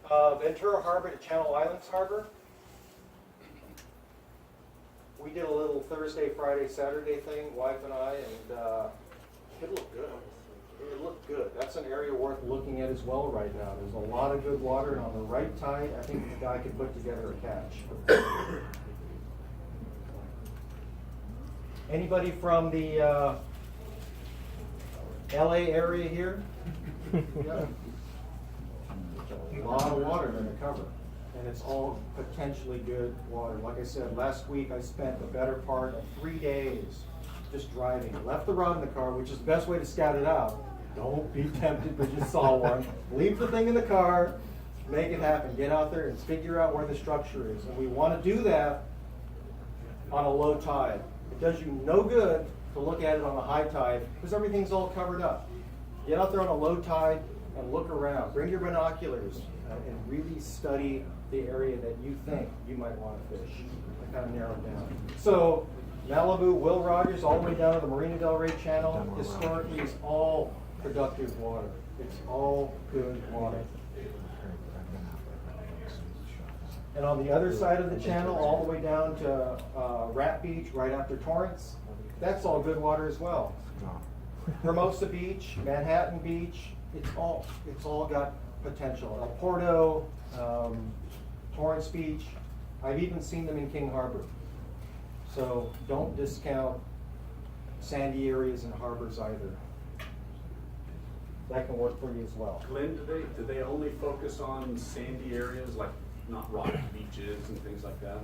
Ventura Harbor to Channel Islands Harbor. We did a little Thursday, Friday, Saturday thing, wife and I, and it looked good. It looked good. That's an area worth looking at as well right now. There's a lot of good water, and on the right tide, I think the guy could put together a catch. Anybody from the LA area here? Yeah. A lot of water to cover, and it's all potentially good water. Like I said, last week I spent the better part of 3 days just driving. Left the rod in the car, which is the best way to scout it out. Don't be tempted because you saw one. Leave the thing in the car, make it happen. Get out there and figure out where the structure is. And we want to do that on a low tide. It does you no good to look at it on a high tide because everything's all covered up. Get out there on a low tide and look around. Bring your binoculars and really study the area that you think you might want to fish. I kind of narrow it down. So Malibu, Will Rogers, all the way down to the Marina Del Rey Channel, historically is all productive water. It's all good water. And on the other side of the channel, all the way down to Rat Beach, right after Torrance, that's all good water as well. Hermosa Beach, Manhattan Beach, it's all got potential. El Porto, Torrance Beach, I've even seen them in King Harbor. So don't discount sandy areas and harbors either. That can work for you as well. Glenn, do they only focus on sandy areas, like not rocky beaches and things like that?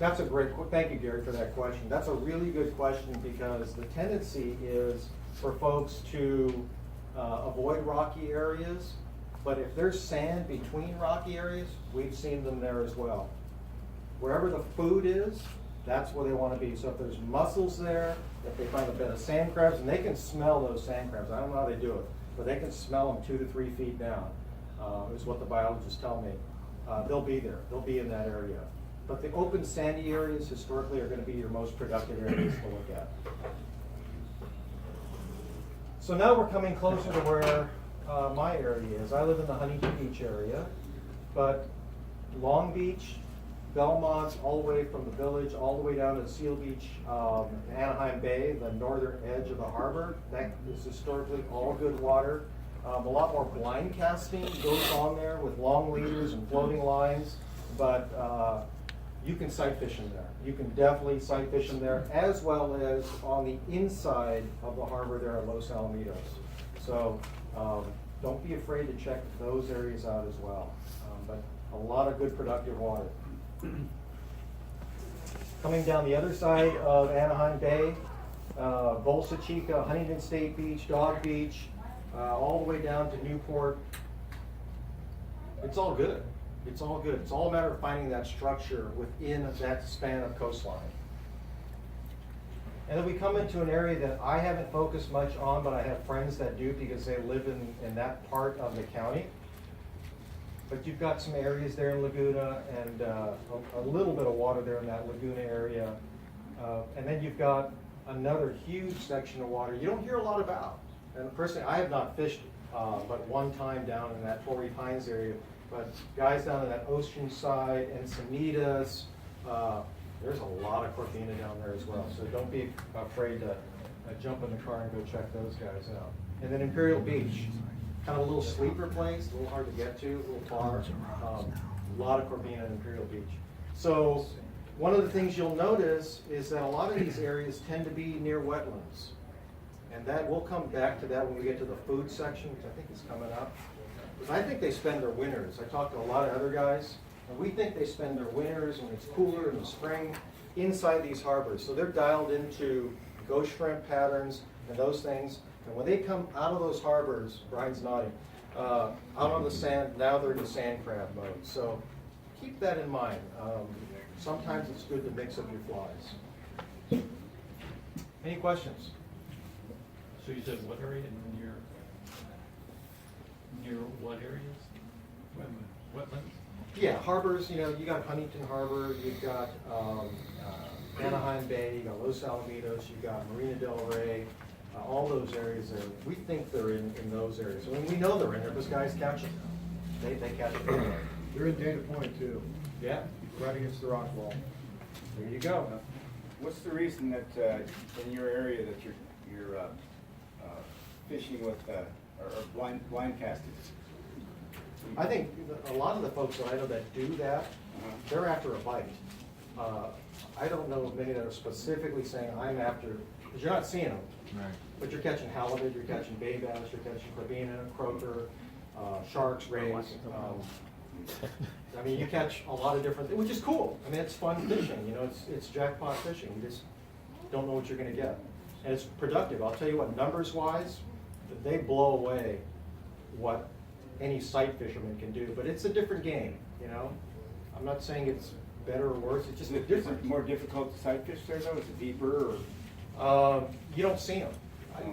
That's a great, thank you, Gary, for that question. That's a really good question because the tendency is for folks to avoid rocky areas, but if there's sand between rocky areas, we've seen them there as well. Wherever the food is, that's where they want to be. So if there's mussels there, if they find a bed of sand crabs, and they can smell those sand crabs. I don't know how they do it, but they can smell them 2 to 3 feet down, is what the biologists tell me. They'll be there. They'll be in that area. But the open sandy areas historically are going to be your most productive areas to look at. So now we're coming closer to where my area is. I live in the Huntington Beach area, but Long Beach, Belmont, all the way from the village, all the way down to Seal Beach, Anaheim Bay, the northern edge of the harbor, that is historically all good water. A lot more blind casting goes on there with long leaders and floating lines, but you can sight fish in there. You can definitely sight fish in there, as well as on the inside of the harbor there are Los Alamitos. So don't be afraid to check those areas out as well. But a lot of good productive water. Coming down the other side of Anaheim Bay, Bolsa Chica, Huntington State Beach, Dog Beach, all the way down to Newport. It's all good. It's all good. It's all a matter of finding that structure within that span of coastline. And then we come into an area that I haven't focused much on, but I have friends that do because they live in that part of the county. But you've got some areas there in Laguna and a little bit of water there in that Laguna area. And then you've got another huge section of water you don't hear a lot about. And personally, I have not fished but one time down in that Torrey Pines area. But guys down in that Oceanside, Encinitas, there's a lot of corbina down there as well. So don't be afraid to jump in the car and go check those guys out. And then Imperial Beach. Kind of a little sleeper place, a little hard to get to, a little far. A lot of corbina in Imperial Beach. So one of the things you'll notice is that a lot of these areas tend to be near wetlands. And that we'll come back to that when we get to the food section, which I think is coming up. Because I think they spend their winters. I talked to a lot of other guys, and we think they spend their winters when it's cooler in the spring inside these harbors. So they're dialed into ghost shrimp patterns and those things. And when they come out of those harbors, Brian's nodding, out on the sand, now they're in the sand crab mode. So keep that in mind. Sometimes it's good to mix up your flies. Any questions? So you said what area? Near what areas? Wetlands? Yeah, harbors, you got Huntington Harbor, you've got Anaheim Bay, you got Los Alamitos, you've got Marina Del Rey, all those areas there. We think they're in those areas. I mean, we know they're in there because guys catch them. they catch it. They're in Dana Point too, Yeah, right against the rock wall. there you go. What's the reason that in your area that you're fishing with or blind casting? I think a lot of the folks that I know that do that, they're after a bite. I don't know of many that are specifically saying, I'm after, because you're not seeing them. Right. But you're catching halibut, you're catching bay bass, you're catching corbina, croaker, sharks, rays. I mean, you catch a lot of different, which is cool. I mean, it's fun fishing, you know, it's jackpot fishing. You just don't know what you're gonna get. And it's productive. I'll tell you what, numbers wise, they blow away what any sight fisherman can do, but it's a different game, you know? I'm not saying it's better or worse, it's just Is it different. more difficult to sight fish there though? Is it deeper or? You don't see them.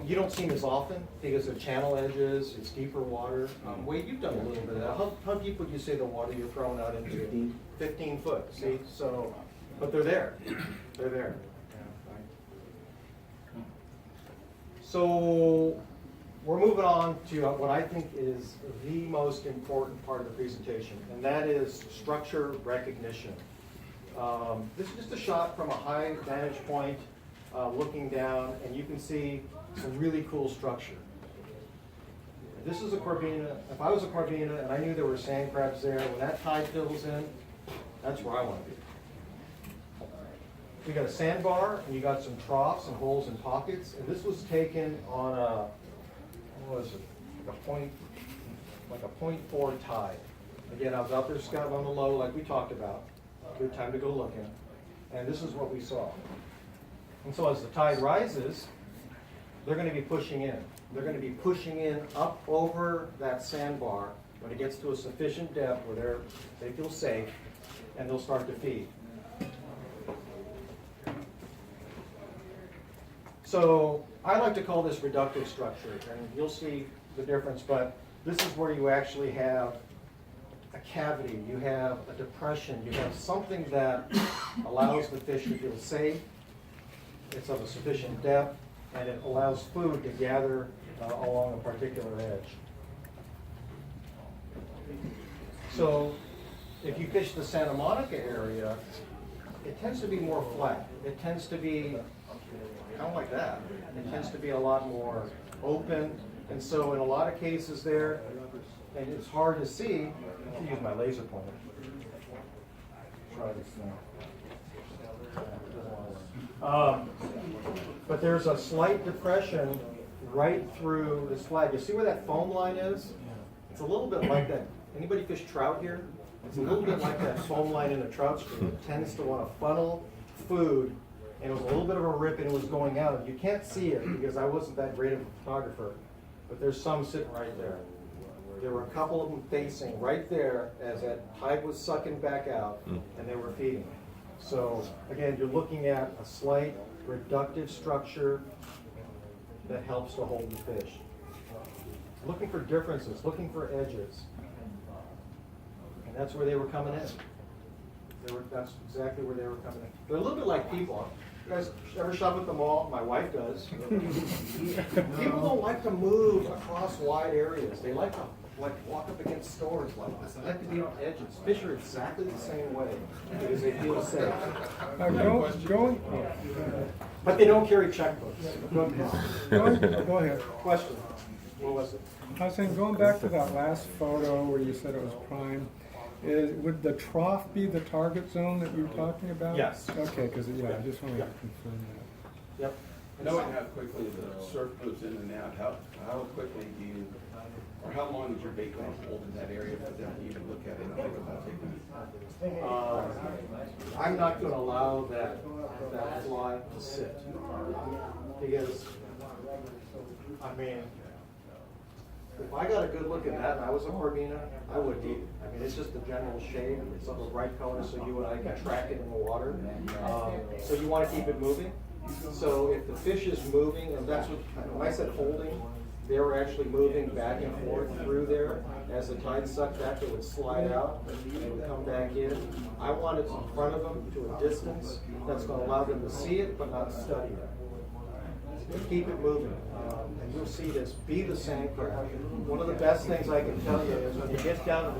You don't see them as often because of channel edges, it's deeper water. Wade, you've done a little bit of that. How deep would you say the water you're throwing out into? 15 foot, see? So, but they're there. They're there. So, we're moving on to what I think is the most important part of the presentation, and that is structure recognition. This is just a shot from a high vantage point, looking down, and you can see some really cool structure. This is a corbina. If I was a corbina and I knew there were sand crabs there, when that tide fills in, that's where I want to be. You got a sandbar, and you got some troughs and holes and pockets, and this was taken on a, what was it, like a 0.4 tide. Again, I was out there scouting on the low, like we talked about. Good time to go looking. And this is what we saw. And so as the tide rises, they're going to be pushing in. They're going to be pushing in up over that sandbar when it gets to a sufficient depth where they feel safe, and they'll start to feed. So I like to call this reductive structure, and you'll see the difference, but this is where you actually have a cavity, you have a depression, you have something that allows the fish to feel safe, it's of a sufficient depth, and it allows food to gather along a particular edge. So if you fish the Santa Monica area, it tends to be more flat. It tends to be kind of like that. It tends to be a lot more open, and so in a lot of cases there, and it's hard to see, I can use my laser pointer. Try this now. But there's a slight depression right through this flag. You see where that foam line is? It's a little bit like that. Anybody fish trout here? It's a little bit like that foam line in a trout stream. It tends to want to funnel food, and it was a little bit of a rip and it was going out. You can't see it because I wasn't that great of a photographer, but there's some sitting right there. There were a couple of them facing right there as that tide was sucking back out, and they were feeding. So again, you're looking at a slight reductive structure that helps to hold the fish. Looking for differences, looking for edges. And that's where they were coming in. That's exactly where they were coming in. They're a little bit like people. You guys ever shop at the mall? My wife does. People don't like to move across wide areas. They like to walk up against stores like this. They like to be on edges. Fish are exactly the same way because they feel safe. But they don't carry checkbooks. Go ahead. Question. What was it? I was saying, going back to that last photo where you said it was prime, would the trough be the target zone that you were talking about? Yes. Okay, because, yeah, I just wanted to confirm that. Yep. Knowing how quickly the surf moves in and out, how quickly do you, or how long is your bait going to hold in that area for them to even look at it and think about taking it? I'm not going to allow that fly to sit because, I mean, if I got a good look at that and I was a corbina, I would eat it. I mean, it's just the general shade. It's of a bright color, so you and I can track it in the water. So you want to keep it moving. So if the fish is moving, and that's what, when I said holding, they were actually moving back and forth through there. As the tide sucked back, it would slide out, and it would come back in. I want it in front of them to a distance that's going to allow them to see it, but not study it. Keep it moving, and you'll see this. Be the sand crab. One of the best things I can tell you is when you get down to the